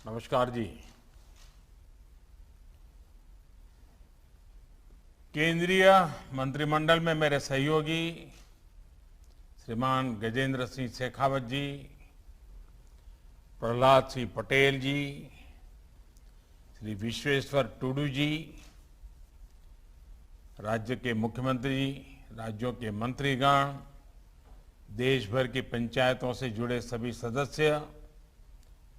नमस्कार जी। केंद्रीय मंत्रिमंडल में मेरे सहयोगी श्रीमान गजेंद्र सिंह शेखावत जी, प्रहलाद सिंह पटेल जी, श्री विश्वेश्वर टूडू जी, राज्य के मुख्यमंत्री, राज्यों के मंत्रीगण, देश भर की पंचायतों से जुड़े सभी सदस्य,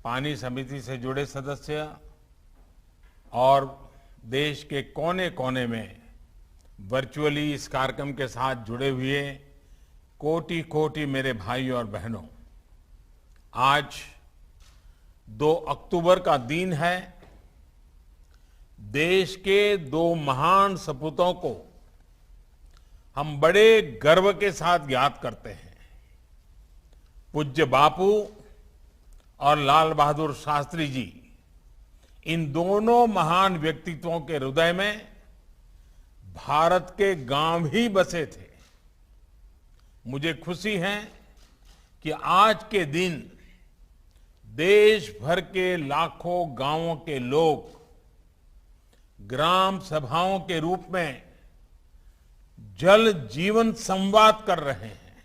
पानी समिति से जुड़े सदस्य और देश के कोने कोने में वर्चुअली इस कार्यक्रम के साथ जुड़े हुए कोटि कोटि मेरे भाई और बहनों, आज 2 अक्टूबर का दिन है। देश के 2 महान सपूतों को हम बड़े गर्व के साथ याद करते हैं। पूज्य बापू और लाल बहादुर शास्त्री जी, इन दोनों महान व्यक्तित्वों के हृदय में भारत के गांव ही बसे थे। मुझे खुशी है कि आज के दिन देश भर के लाखों गांवों के लोग ग्राम सभाओं के रूप में जल जीवन संवाद कर रहे हैं।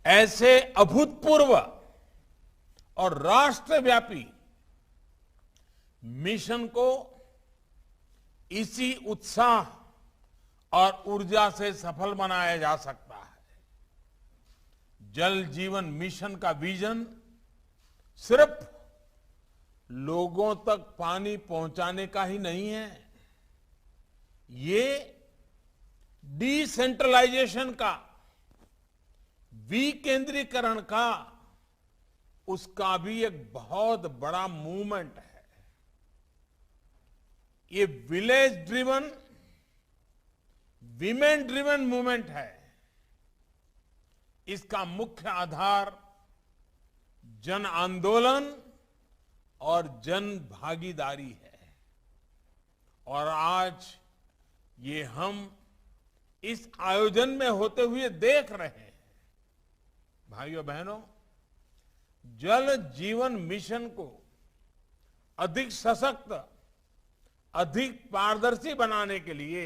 ऐसे अभूतपूर्व और राष्ट्रव्यापी मिशन को इसी उत्साह और ऊर्जा से सफल बनाया जा सकता है। जल जीवन मिशन का विजन सिर्फ लोगों तक पानी पहुंचाने का ही नहीं है, ये डिसेंट्रलाइजेशन का, विकेंद्रीकरण का, उसका भी एक बहुत बड़ा मूवमेंट है। ये village driven, women driven movement है। इसका मुख्य आधार जन आंदोलन और जन भागीदारी है। और आज ये हम इस आयोजन में होते हुए देख रहे हैं। भाइयों बहनों, जल जीवन मिशन को अधिक सशक्त, अधिक पारदर्शी बनाने के लिए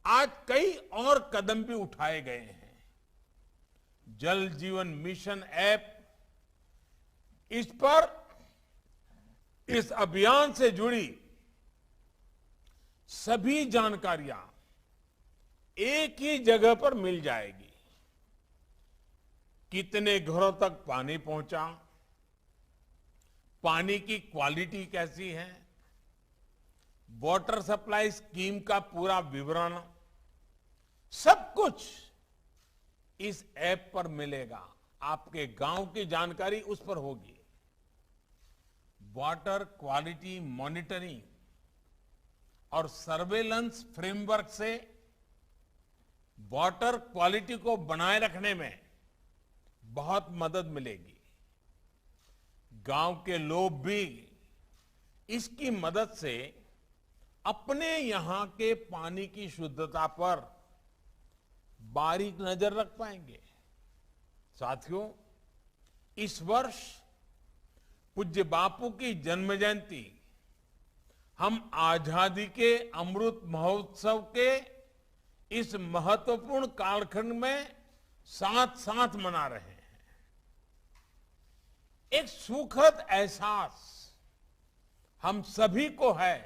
आज कई और कदम भी उठाए गए हैं। जल जीवन मिशन ऐप, इस पर इस अभियान से जुड़ी सभी जानकारियां एक ही जगह पर मिल जाएगी। कितने घरों तक पानी पहुंचा, पानी की क्वालिटी कैसी है, वाटर सप्लाई स्कीम का पूरा विवरण, सब कुछ इस ऐप पर मिलेगा। आपके गांव की जानकारी उस पर होगी। वाटर क्वालिटी मॉनिटरिंग और सर्वेलेंस फ्रेमवर्क से वाटर क्वालिटी को बनाए रखने में बहुत मदद मिलेगी। गांव के लोग भी इसकी मदद से अपने यहां के पानी की शुद्धता पर बारीक नजर रख पाएंगे। साथियों, इस वर्ष पूज्य बापू की जन्म जयंती हम आजादी के अमृत महोत्सव के इस महत्वपूर्ण कालखंड में साथ साथ मना रहे हैं। एक सुखद एहसास हम सभी को है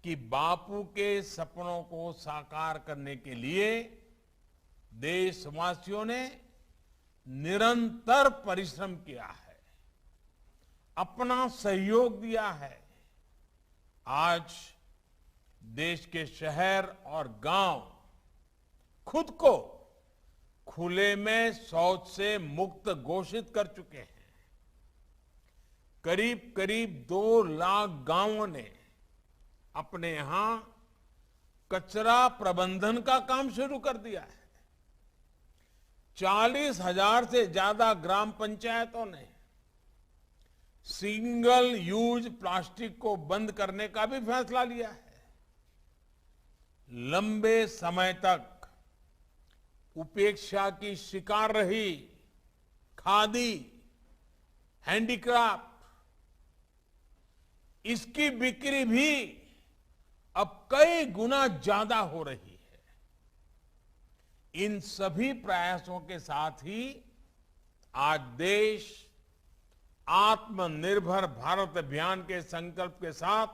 कि बापू के सपनों को साकार करने के लिए देशवासियों ने निरंतर परिश्रम किया है, अपना सहयोग दिया है। आज देश के शहर और गांव खुद को खुले में शौच से मुक्त घोषित कर चुके हैं। करीब करीब 2 लाख गांवों ने अपने यहां कचरा प्रबंधन का काम शुरू कर दिया है। 40,000 से ज्यादा ग्राम पंचायतों ने सिंगल यूज प्लास्टिक को बंद करने का भी फैसला लिया है। लंबे समय तक उपेक्षा की शिकार रही खादी, हैंडीक्राफ्ट, इसकी बिक्री भी अब कई गुना ज्यादा हो रही है। इन सभी प्रयासों के साथ ही आज देश आत्मनिर्भर भारत अभियान के संकल्प के साथ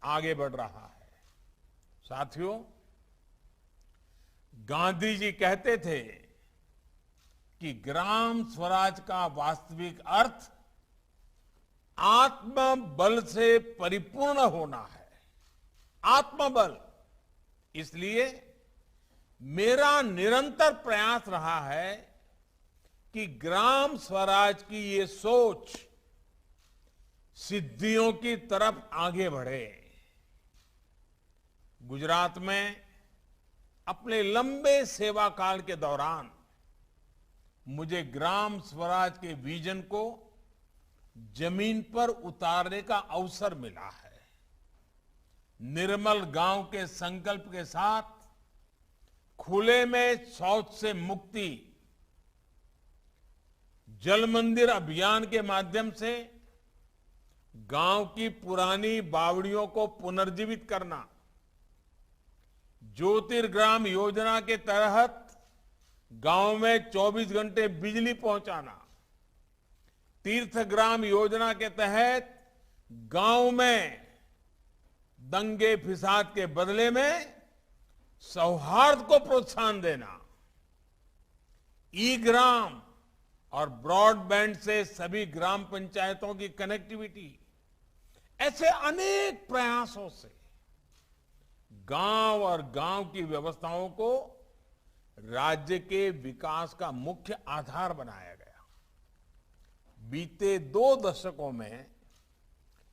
आगे बढ़ रहा है। साथियों, गांधी जी कहते थे कि ग्राम स्वराज का वास्तविक अर्थ आत्मबल से परिपूर्ण होना है। आत्मबल। इसलिए मेरा निरंतर प्रयास रहा है कि ग्राम स्वराज की ये सोच सिद्धियों की तरफ आगे बढ़े। गुजरात में अपने लंबे सेवा काल के दौरान मुझे ग्राम स्वराज के विजन को जमीन पर उतारने का अवसर मिला है। निर्मल गांव के संकल्प के साथ खुले में शौच से मुक्ति, जल मंदिर अभियान के माध्यम से गांव की पुरानी बावड़ियों को पुनर्जीवित करना, ज्योतिर्ग्राम योजना के तहत गांव में 24 घंटे बिजली पहुंचाना, तीर्थग्राम योजना के तहत गांव में दंगे फिसाद के बदले में सौहार्द को प्रोत्साहन देना, ई ग्राम और ब्रॉडबैंड से सभी ग्राम पंचायतों की कनेक्टिविटी, ऐसे अनेक प्रयासों से गांव और गांव की व्यवस्थाओं को राज्य के विकास का मुख्य आधार बनाया गया। बीते 2 दशकों में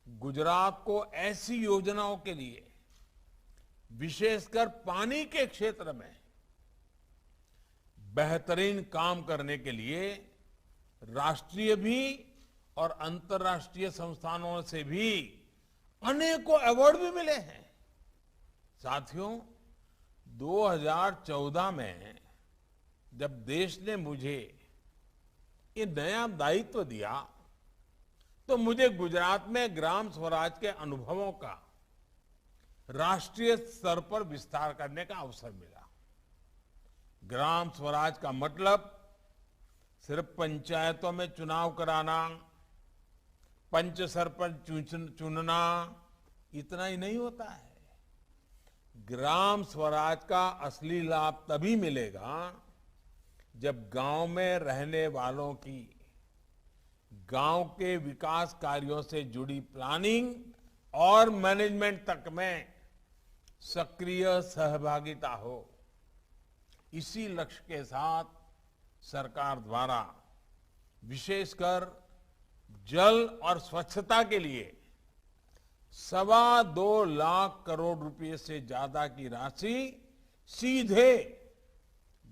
गुजरात को ऐसी योजनाओं के लिए, विशेषकर पानी के क्षेत्र में बेहतरीन काम करने के लिए राष्ट्रीय भी और अंतर्राष्ट्रीय संस्थानों से भी अनेकों अवार्ड भी मिले हैं। साथियों, 2014 में जब देश ने मुझे ये नया दायित्व दिया तो मुझे गुजरात में ग्राम स्वराज के अनुभवों का राष्ट्रीय स्तर पर विस्तार करने का अवसर मिला। ग्राम स्वराज का मतलब सिर्फ पंचायतों में चुनाव कराना, पंच सरपंच चुनना, इतना ही नहीं होता है। ग्राम स्वराज का असली लाभ तभी मिलेगा जब गांव में रहने वालों की गांव के विकास कार्यों से जुड़ी प्लानिंग और मैनेजमेंट तक में सक्रिय सहभागिता हो। इसी लक्ष्य के साथ सरकार द्वारा विशेषकर जल और स्वच्छता के लिए 2.25 लाख करोड़ रुपए से ज्यादा की राशि सीधे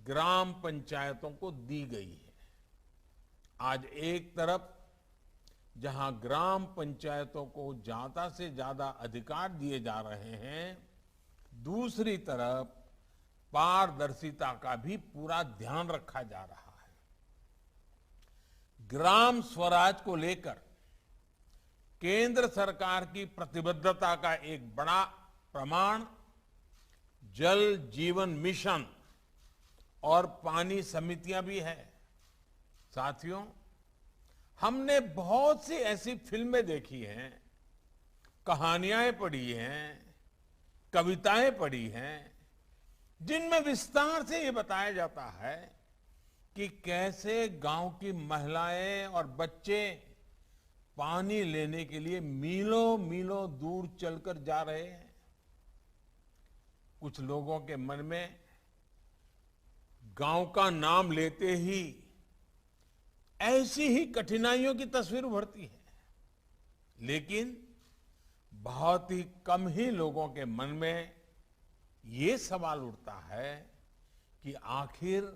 ग्राम पंचायतों को दी गई है। आज एक तरफ जहां ग्राम पंचायतों को ज्यादा से ज्यादा अधिकार दिए जा रहे हैं, दूसरी तरफ पारदर्शिता का भी पूरा ध्यान रखा जा रहा है। ग्राम स्वराज को लेकर केंद्र सरकार की प्रतिबद्धता का एक बड़ा प्रमाण जल जीवन मिशन और पानी समितियां भी है। साथियों, हमने बहुत सी ऐसी फिल्में देखी हैं, कहानियां पढ़ी हैं, कविताएं पढ़ी हैं, जिनमें विस्तार से ये बताया जाता है कि कैसे गांव की महिलाएं और बच्चे पानी लेने के लिए मीलों मीलों दूर चलकर जा रहे हैं। कुछ लोगों के मन में गांव का नाम लेते ही ऐसी ही कठिनाइयों की तस्वीर उभरती है, लेकिन बहुत ही कम ही लोगों के मन में ये सवाल उठता है कि आखिर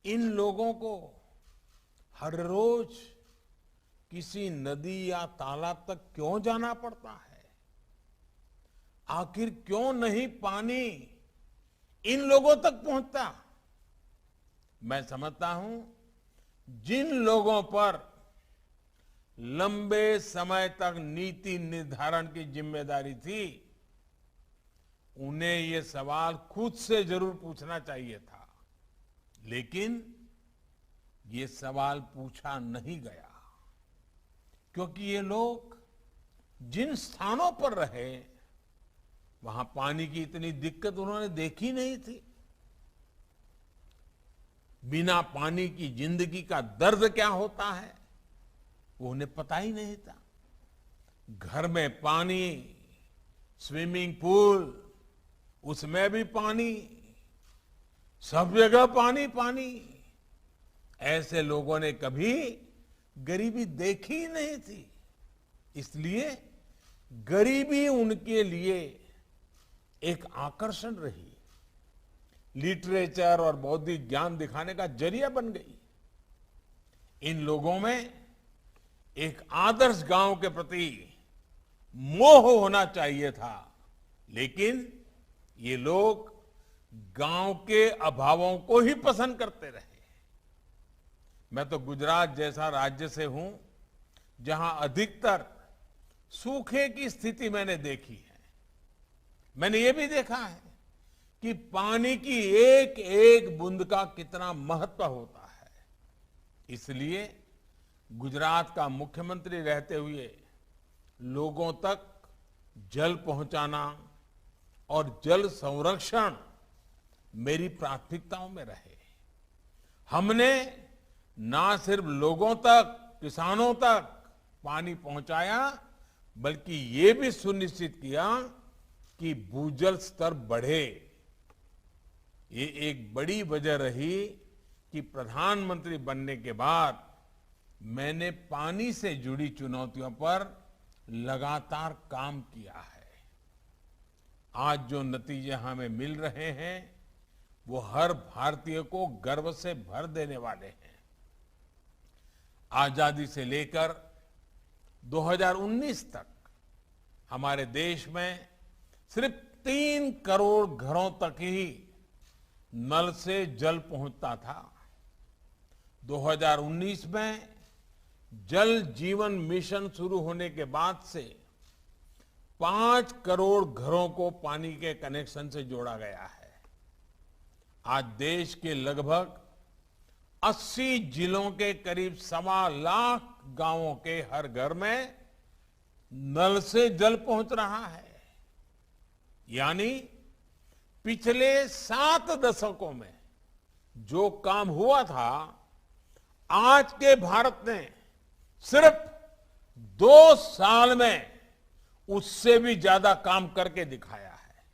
इन लोगों को हर रोज किसी नदी या तालाब तक क्यों जाना पड़ता है? आखिर क्यों नहीं पानी इन लोगों तक पहुंचता? मैं समझता हूं जिन लोगों पर लंबे समय तक नीति निर्धारण की जिम्मेदारी थी, उन्हें ये सवाल खुद से जरूर पूछना चाहिए था, लेकिन ये सवाल पूछा नहीं गया, क्योंकि ये लोग जिन स्थानों पर रहे वहां पानी की इतनी दिक्कत उन्होंने देखी नहीं थी। बिना पानी की जिंदगी का दर्द क्या होता है वो उन्हें पता ही नहीं था। घर में पानी, स्विमिंग पूल, उसमें भी पानी, सब जगह पानी पानी। ऐसे लोगों ने कभी गरीबी देखी ही नहीं थी, इसलिए गरीबी उनके लिए एक आकर्षण रही, लिटरेचर और बौद्धिक ज्ञान दिखाने का जरिया बन गई। इन लोगों में एक आदर्श गांव के प्रति मोह होना चाहिए था, लेकिन ये लोग गांव के अभावों को ही पसंद करते रहे। मैं तो गुजरात जैसा राज्य से हूं, जहां अधिकतर सूखे की स्थिति मैंने देखी है। मैंने ये भी देखा है कि पानी की एक एक बूंद का कितना महत्व होता है। इसलिए गुजरात का मुख्यमंत्री रहते हुए लोगों तक जल पहुंचाना और जल संरक्षण मेरी प्राथमिकताओं में रहे। हमने ना सिर्फ लोगों तक, किसानों तक पानी पहुंचाया, बल्कि ये भी सुनिश्चित किया कि भूजल स्तर बढ़े। ये एक बड़ी वजह रही कि प्रधानमंत्री बनने के बाद मैंने पानी से जुड़ी चुनौतियों पर लगातार काम किया है। आज जो नतीजे हमें मिल रहे हैं वो हर भारतीय को गर्व से भर देने वाले हैं। आजादी से लेकर 2019 तक हमारे देश में सिर्फ 3 करोड़ घरों तक ही नल से जल पहुंचता था। 2019 में जल जीवन मिशन शुरू होने के बाद से 5 करोड़ घरों को पानी के कनेक्शन से जोड़ा गया है। आज देश के लगभग 80 जिलों के करीब 1.25 लाख गांवों के हर घर में नल से जल पहुंच रहा है। यानी पिछले 7 दशकों में जो काम हुआ था, आज के भारत ने सिर्फ 2 साल में उससे भी ज्यादा काम करके दिखाया है।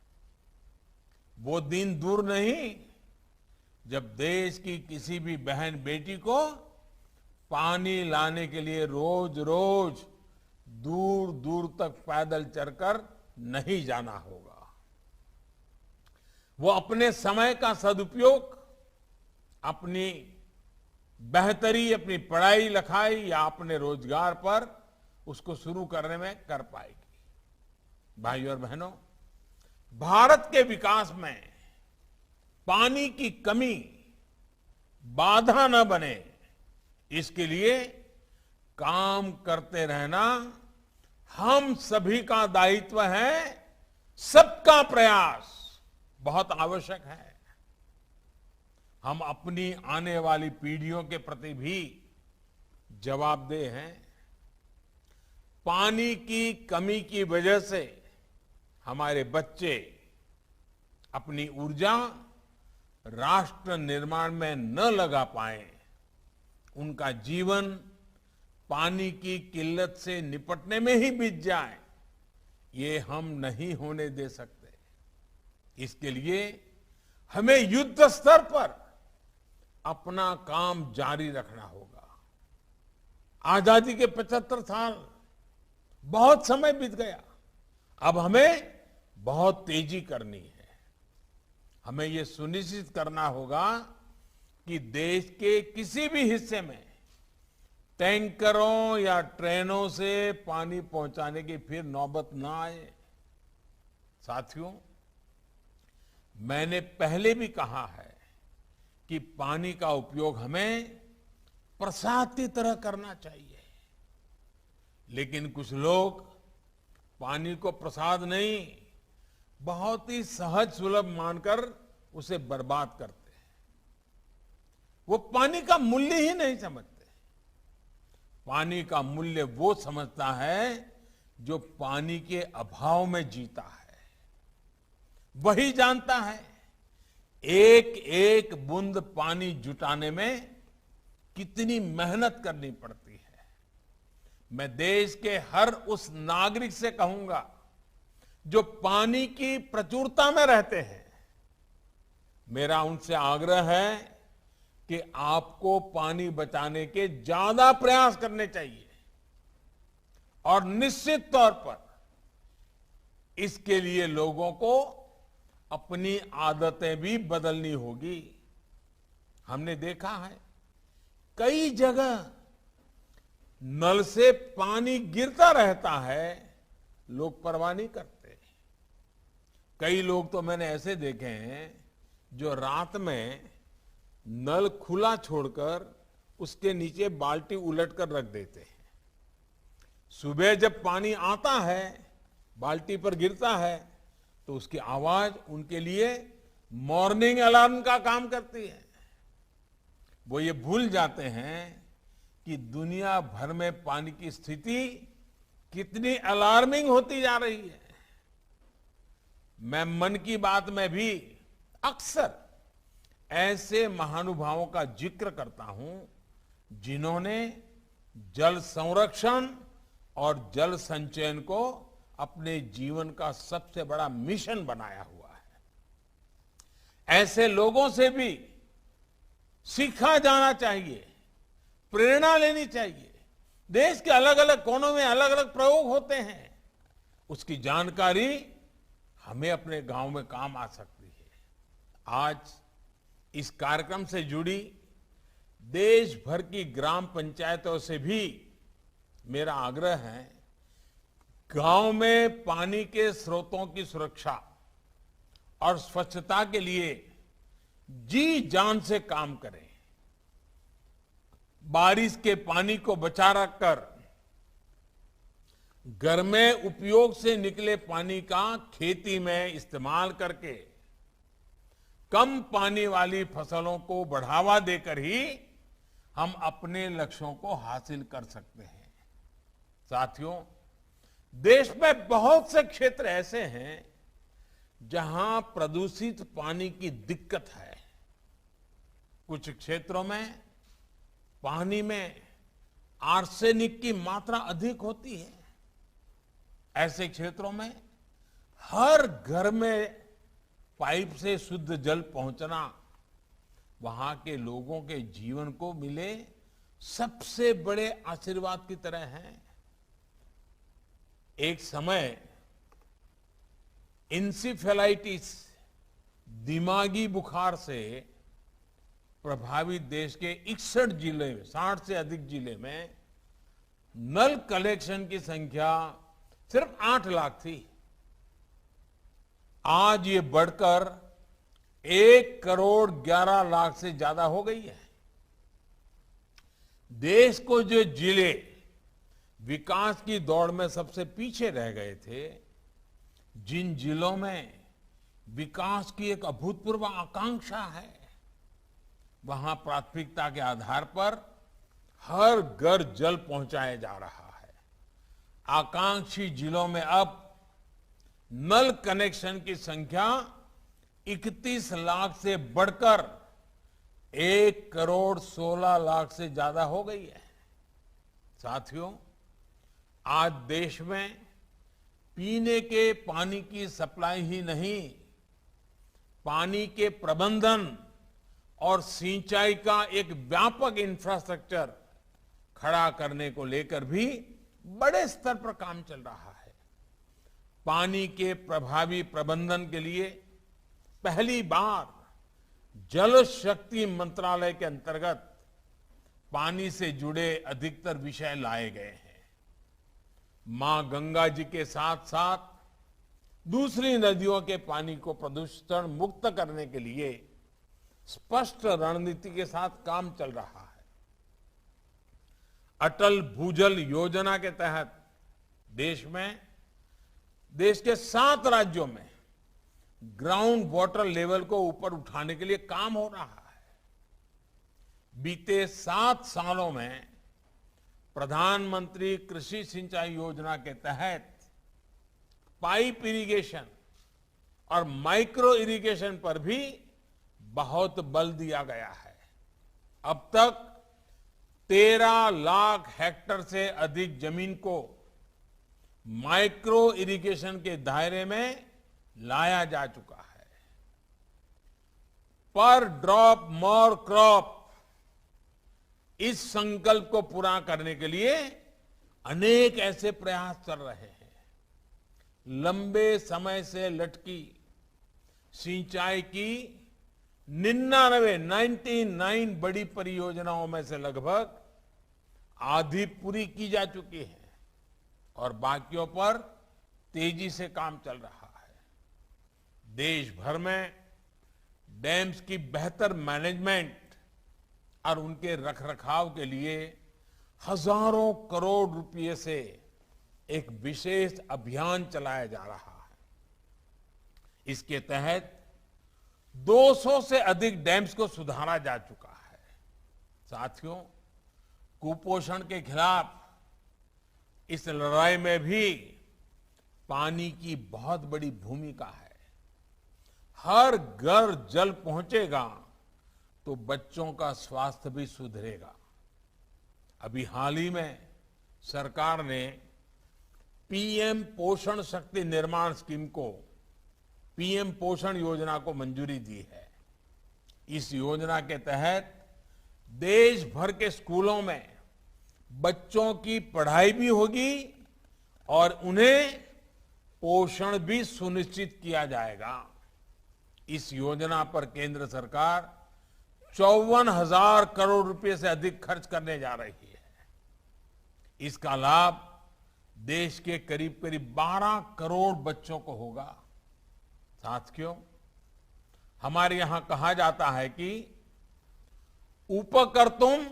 वो दिन दूर नहीं जब देश की किसी भी बहन बेटी को पानी लाने के लिए रोज रोज दूर दूर तक पैदल चलकर नहीं जाना होगा। वो अपने समय का सदुपयोग अपनी बेहतरी, अपनी पढ़ाई लिखाई या अपने रोजगार पर उसको शुरू करने में कर पाएगी। भाइयों और बहनों, भारत के विकास में पानी की कमी बाधा न बने, इसके लिए काम करते रहना हम सभी का दायित्व है। सबका प्रयास बहुत आवश्यक है। हम अपनी आने वाली पीढ़ियों के प्रति भी जवाबदेह हैं। पानी की कमी की वजह से हमारे बच्चे अपनी ऊर्जा राष्ट्र निर्माण में न लगा पाए, उनका जीवन पानी की किल्लत से निपटने में ही बीत जाए, ये हम नहीं होने दे सकते। इसके लिए हमें युद्ध स्तर पर अपना काम जारी रखना होगा। आजादी के 75 साल, बहुत समय बीत गया। अब हमें बहुत तेजी करनी है। हमें यह सुनिश्चित करना होगा कि देश के किसी भी हिस्से में टैंकरों या ट्रेनों से पानी पहुंचाने की फिर नौबत ना आए। साथियों, मैंने पहले भी कहा है कि पानी का उपयोग हमें प्रसाद की तरह करना चाहिए। लेकिन कुछ लोग पानी को प्रसाद नहीं, बहुत ही सहज सुलभ मानकर उसे बर्बाद करते हैं। वो पानी का मूल्य ही नहीं समझते। पानी का मूल्य वो समझता है जो पानी के अभाव में जीता है। वही जानता है एक एक बूंद पानी जुटाने में कितनी मेहनत करनी पड़ती है। मैं देश के हर उस नागरिक से कहूंगा जो पानी की प्रचुरता में रहते हैं, मेरा उनसे आग्रह है कि आपको पानी बचाने के ज्यादा प्रयास करने चाहिए और निश्चित तौर पर इसके लिए लोगों को अपनी आदतें भी बदलनी होगी। हमने देखा है कई जगह नल से पानी गिरता रहता है, लोग परवाह नहीं करते। कई लोग तो मैंने ऐसे देखे हैं जो रात में नल खुला छोड़कर उसके नीचे बाल्टी उलट कर रख देते हैं। सुबह जब पानी आता है, बाल्टी पर गिरता है, तो उसकी आवाज उनके लिए मॉर्निंग अलार्म का काम करती है। वो ये भूल जाते हैं कि दुनिया भर में पानी की स्थिति कितनी अलार्मिंग होती जा रही है। मैं मन की बात में भी अक्सर ऐसे महानुभावों का जिक्र करता हूं जिन्होंने जल संरक्षण और जल संचयन को अपने जीवन का सबसे बड़ा मिशन बनाया हुआ है। ऐसे लोगों से भी सीखा जाना चाहिए, प्रेरणा लेनी चाहिए। देश के अलग अलग कोनों में अलग अलग प्रयोग होते हैं, उसकी जानकारी हमें अपने गांव में काम आ सकती है। आज इस कार्यक्रम से जुड़ी देश भर की ग्राम पंचायतों से भी मेरा आग्रह है, गांव में पानी के स्रोतों की सुरक्षा और स्वच्छता के लिए जी जान से काम करें। बारिश के पानी को बचा रखकर घर में उपयोग से निकले पानी का खेती में इस्तेमाल करके कम पानी वाली फसलों को बढ़ावा देकर ही हम अपने लक्ष्यों को हासिल कर सकते हैं। साथियों, देश में बहुत से क्षेत्र ऐसे हैं जहां प्रदूषित पानी की दिक्कत है। कुछ क्षेत्रों में पानी में आर्सेनिक की मात्रा अधिक होती है। ऐसे क्षेत्रों में हर घर में पाइप से शुद्ध जल पहुंचना वहां के लोगों के जीवन को मिले सबसे बड़े आशीर्वाद की तरह है। एक समय इंसेफेलाइटिस, दिमागी बुखार से प्रभावित देश के 61 जिले, 60 से अधिक जिले में नल कलेक्शन की संख्या सिर्फ 8 लाख थी। आज ये बढ़कर 1 करोड़ 11 लाख से ज्यादा हो गई है। देश को जो जिले विकास की दौड़ में सबसे पीछे रह गए थे, जिन जिलों में विकास की एक अभूतपूर्व आकांक्षा है, वहां प्राथमिकता के आधार पर हर घर जल पहुंचाया जा रहा है। आकांक्षी जिलों में अब नल कनेक्शन की संख्या 31 लाख से बढ़कर 1 करोड़ 16 लाख से ज्यादा हो गई है। साथियों, आज देश में पीने के पानी की सप्लाई ही नहीं, पानी के प्रबंधन और सिंचाई का एक व्यापक इंफ्रास्ट्रक्चर खड़ा करने को लेकर भी बड़े स्तर पर काम चल रहा है। पानी के प्रभावी प्रबंधन के लिए पहली बार जल शक्ति मंत्रालय के अंतर्गत पानी से जुड़े अधिकतर विषय लाए गए हैं। मां गंगा जी के साथ साथ दूसरी नदियों के पानी को प्रदूषण मुक्त करने के लिए स्पष्ट रणनीति के साथ काम चल रहा है। अटल भूजल योजना के तहत देश के 7 राज्यों में ग्राउंड वाटर लेवल को ऊपर उठाने के लिए काम हो रहा है। बीते 7 सालों में प्रधानमंत्री कृषि सिंचाई योजना के तहत पाइप इरिगेशन और माइक्रो इरिगेशन पर भी बहुत बल दिया गया है। अब तक 13 लाख हेक्टेयर से अधिक जमीन को माइक्रो इरिगेशन के दायरे में लाया जा चुका है। पर ड्रॉप मोर क्रॉप, इस संकल्प को पूरा करने के लिए अनेक ऐसे प्रयास चल रहे हैं। लंबे समय से लटकी सिंचाई की 99 बड़ी परियोजनाओं में से लगभग आधी पूरी की जा चुकी है और बाकियों पर तेजी से काम चल रहा है। देश भर में डैम्स की बेहतर मैनेजमेंट और उनके रखरखाव के लिए हजारों करोड़ रुपए से एक विशेष अभियान चलाया जा रहा है। इसके तहत 200 से अधिक डैम्स को सुधारा जा चुका है। साथियों, कुपोषण के खिलाफ इस लड़ाई में भी पानी की बहुत बड़ी भूमिका है। हर घर जल पहुंचेगा तो बच्चों का स्वास्थ्य भी सुधरेगा। अभी हाल ही में सरकार ने पीएम पोषण शक्ति निर्माण स्कीम को, पीएम पोषण योजना को मंजूरी दी है। इस योजना के तहत देश भर के स्कूलों में बच्चों की पढ़ाई भी होगी और उन्हें पोषण भी सुनिश्चित किया जाएगा। इस योजना पर केंद्र सरकार 54,000 करोड़ रुपए से अधिक खर्च करने जा रही है। इसका लाभ देश के करीब करीब 12 करोड़ बच्चों को होगा। साथियों, हमारे यहां कहा जाता है कि उपकर्तुम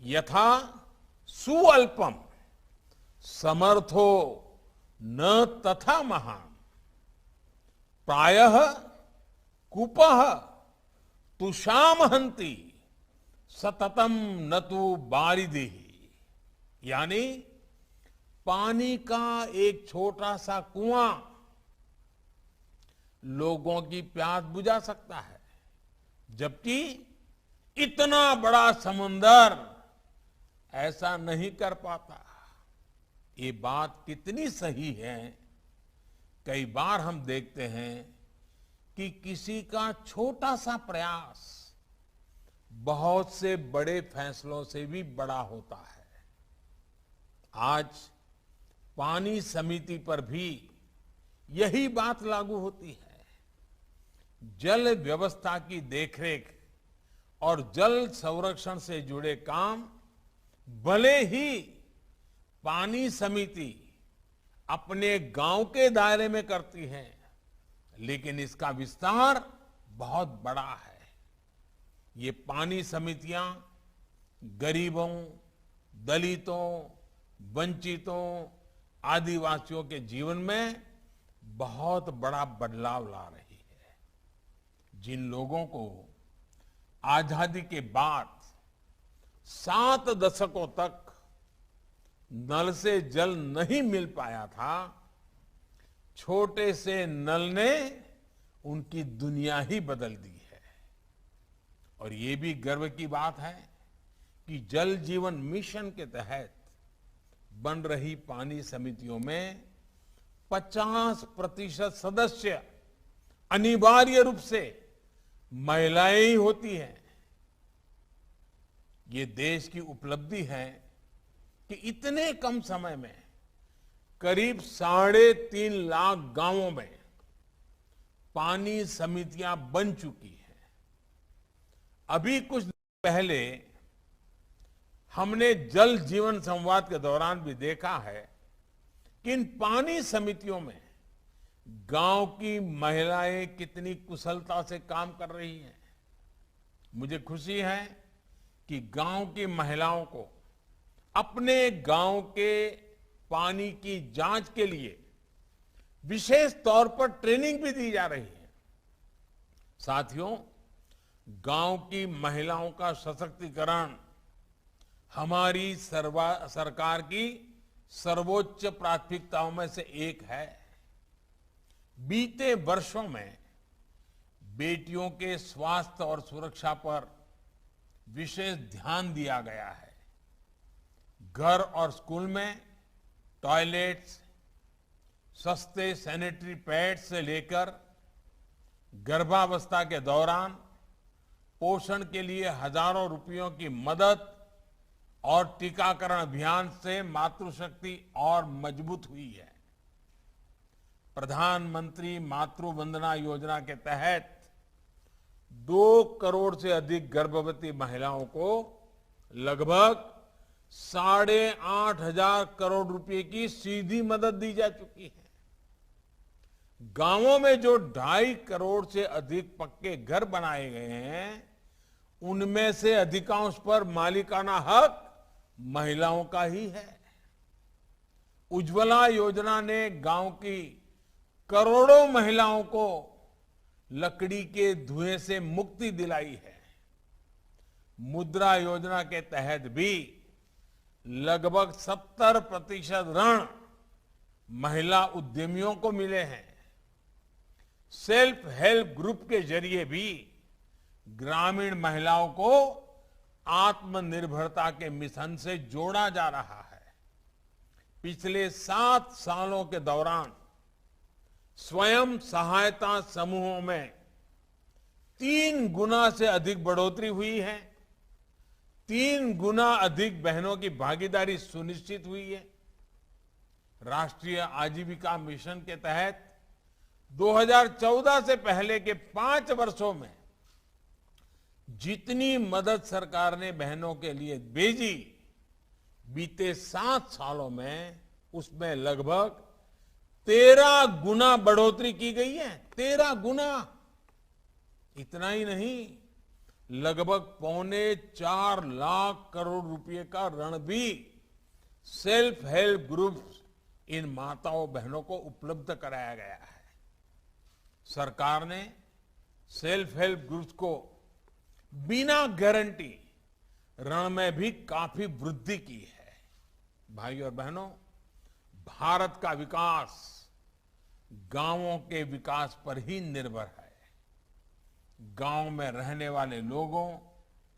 यथा सुअल्पम समर्थो न तथा महान, प्रायः कुपः तुषाम हंति सततम न तु बारिदिहि। यानी पानी का एक छोटा सा कुआं लोगों की प्यास बुझा सकता है, जबकि इतना बड़ा समुंदर ऐसा नहीं कर पाता। ये बात कितनी सही है। कई बार हम देखते हैं कि किसी का छोटा सा प्रयास बहुत से बड़े फैसलों से भी बड़ा होता है। आज पानी समिति पर भी यही बात लागू होती है। जल व्यवस्था की देखरेख और जल संरक्षण से जुड़े काम भले ही पानी समिति अपने गांव के दायरे में करती है, लेकिन इसका विस्तार बहुत बड़ा है। ये पानी समितियां गरीबों, दलितों, वंचितों, आदिवासियों के जीवन में बहुत बड़ा बदलाव ला रही है। जिन लोगों को आजादी के बाद 7 दशकों तक नल से जल नहीं मिल पाया था, छोटे से नल ने उनकी दुनिया ही बदल दी है। और ये भी गर्व की बात है कि जल जीवन मिशन के तहत बन रही पानी समितियों में 50% सदस्य अनिवार्य रूप से महिलाएं ही होती हैं। ये देश की उपलब्धि है कि इतने कम समय में करीब 3.5 लाख गांवों में पानी समितियां बन चुकी हैं। अभी कुछ दिन पहले हमने जल जीवन संवाद के दौरान भी देखा है कि इन पानी समितियों में गांव की महिलाएं कितनी कुशलता से काम कर रही हैं। मुझे खुशी है कि गांव की महिलाओं को अपने गांव के पानी की जांच के लिए विशेष तौर पर ट्रेनिंग भी दी जा रही है। साथियों, गांव की महिलाओं का सशक्तिकरण हमारी सरकार की सर्वोच्च प्राथमिकताओं में से एक है। बीते वर्षों में बेटियों के स्वास्थ्य और सुरक्षा पर विशेष ध्यान दिया गया है। घर और स्कूल में टॉयलेट्स, सस्ते सैनिटरी पैड्स से लेकर गर्भावस्था के दौरान पोषण के लिए हजारों रुपयों की मदद और टीकाकरण अभियान से मातृशक्ति और मजबूत हुई है। प्रधानमंत्री मातृ वंदना योजना के तहत 2 करोड़ से अधिक गर्भवती महिलाओं को लगभग 8,500 करोड़ रुपए की सीधी मदद दी जा चुकी है। गांवों में जो 2.5 करोड़ से अधिक पक्के घर बनाए गए हैं, उनमें से अधिकांश पर मालिकाना हक महिलाओं का ही है। उज्ज्वला योजना ने गांव की करोड़ों महिलाओं को लकड़ी के धुएं से मुक्ति दिलाई है। मुद्रा योजना के तहत भी लगभग 70% ऋण महिला उद्यमियों को मिले हैं। सेल्फ हेल्प ग्रुप के जरिए भी ग्रामीण महिलाओं को आत्मनिर्भरता के मिशन से जोड़ा जा रहा है। पिछले 7 सालों के दौरान स्वयं सहायता समूहों में 3 गुना से अधिक बढ़ोतरी हुई है। 3 गुना अधिक बहनों की भागीदारी सुनिश्चित हुई है। राष्ट्रीय आजीविका मिशन के तहत 2014 से पहले के 5 वर्षों में जितनी मदद सरकार ने बहनों के लिए भेजी, बीते 7 सालों में उसमें लगभग 13 गुना बढ़ोतरी की गई है। 13 गुना। इतना ही नहीं, लगभग 4.25 लाख करोड़ रुपए का ऋण भी सेल्फ हेल्प ग्रुप्स इन माताओं बहनों को उपलब्ध कराया गया है। सरकार ने सेल्फ हेल्प ग्रुप्स को बिना गारंटी ऋण में भी काफी वृद्धि की है। भाइयों और बहनों, भारत का विकास गांवों के विकास पर ही निर्भर है। गांव में रहने वाले लोगों,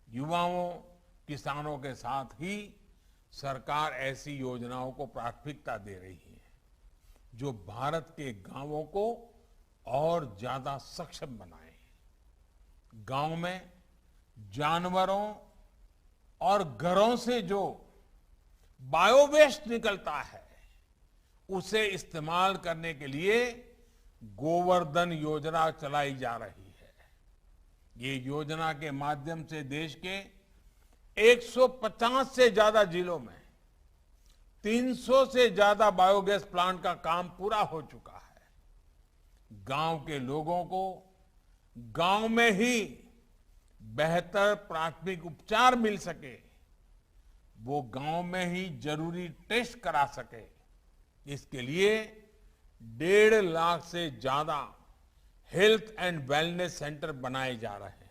युवाओं, किसानों के साथ ही सरकार ऐसी योजनाओं को प्राथमिकता दे रही है जो भारत के गांवों को और ज्यादा सक्षम बनाए। गांव में जानवरों और घरों से जो बायोवेस्ट निकलता है, उसे इस्तेमाल करने के लिए गोवर्धन योजना चलाई जा रही है। ये योजना के माध्यम से देश के 150 से ज्यादा जिलों में 300 से ज्यादा बायोगैस प्लांट का काम पूरा हो चुका है। गांव के लोगों को गांव में ही बेहतर प्राथमिक उपचार मिल सके, वो गांव में ही जरूरी टेस्ट करा सके, इसके लिए 1.5 लाख से ज्यादा हेल्थ एंड वेलनेस सेंटर बनाए जा रहे हैं।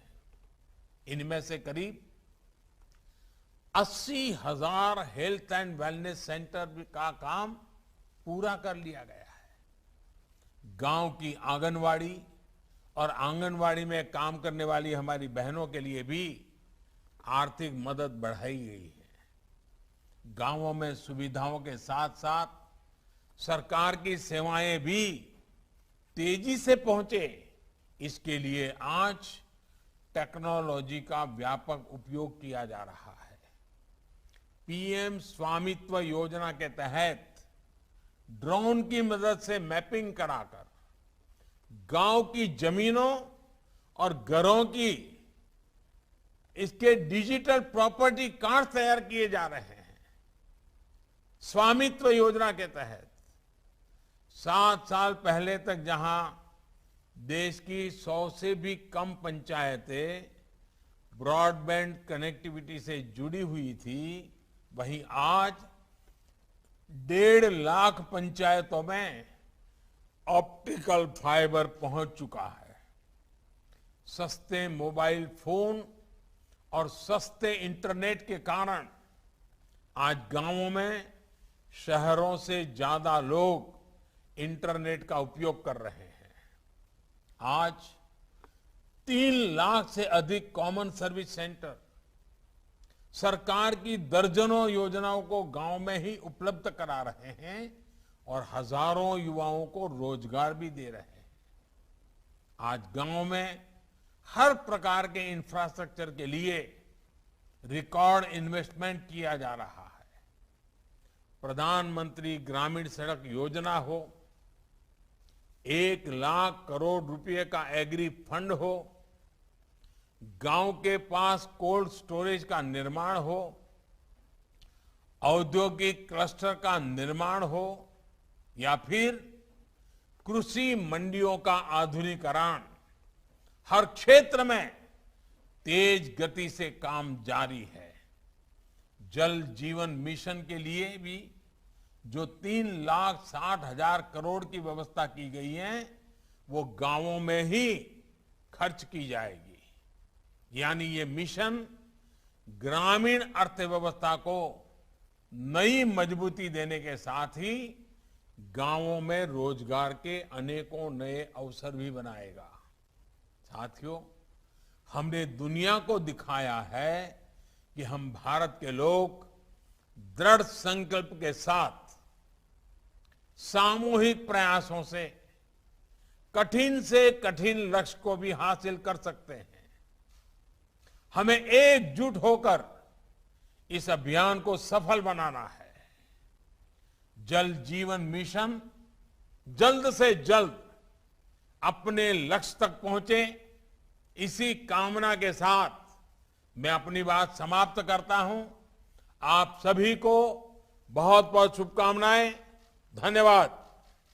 इनमें से करीब 80,000 हेल्थ एंड वेलनेस सेंटर का काम पूरा कर लिया गया है। गांव की आंगनवाड़ी और आंगनवाड़ी में काम करने वाली हमारी बहनों के लिए भी आर्थिक मदद बढ़ाई गई है। गांवों में सुविधाओं के साथ साथ सरकार की सेवाएं भी तेजी से पहुंचे, इसके लिए आज टेक्नोलॉजी का व्यापक उपयोग किया जा रहा है। पीएम स्वामित्व योजना के तहत ड्रोन की मदद से मैपिंग कराकर गांव की जमीनों और घरों की इसके डिजिटल प्रॉपर्टी कार्ड तैयार किए जा रहे हैं। स्वामित्व योजना के तहत 7 साल पहले तक जहां देश की 100 से भी कम पंचायतें ब्रॉडबैंड कनेक्टिविटी से जुड़ी हुई थी, वहीं आज 1.5 लाख पंचायतों में ऑप्टिकल फाइबर पहुंच चुका है। सस्ते मोबाइल फोन और सस्ते इंटरनेट के कारण आज गांवों में शहरों से ज्यादा लोग इंटरनेट का उपयोग कर रहे हैं। आज 3 लाख से अधिक कॉमन सर्विस सेंटर सरकार की दर्जनों योजनाओं को गांव में ही उपलब्ध करा रहे हैं और हजारों युवाओं को रोजगार भी दे रहे हैं। आज गांव में हर प्रकार के इंफ्रास्ट्रक्चर के लिए रिकॉर्ड इन्वेस्टमेंट किया जा रहा है। प्रधानमंत्री ग्रामीण सड़क योजना हो, 1 लाख करोड़ रुपए का एग्री फंड हो, गांव के पास कोल्ड स्टोरेज का निर्माण हो, औद्योगिक क्लस्टर का निर्माण हो या फिर कृषि मंडियों का आधुनिकीकरण, हर क्षेत्र में तेज गति से काम जारी है। जल जीवन मिशन के लिए भी जो 3,60,000 करोड़ की व्यवस्था की गई है, वो गांवों में ही खर्च की जाएगी। यानी ये मिशन ग्रामीण अर्थव्यवस्था को नई मजबूती देने के साथ ही गांवों में रोजगार के अनेकों नए अवसर भी बनाएगा। साथियों, हमने दुनिया को दिखाया है कि हम भारत के लोग दृढ़ संकल्प के साथ सामूहिक प्रयासों से कठिन लक्ष्य को भी हासिल कर सकते हैं। हमें एकजुट होकर इस अभियान को सफल बनाना है। जल जीवन मिशन जल्द से जल्द अपने लक्ष्य तक पहुंचे, इसी कामना के साथ मैं अपनी बात समाप्त करता हूं। आप सभी को बहुत बहुत शुभकामनाएं। धन्यवाद।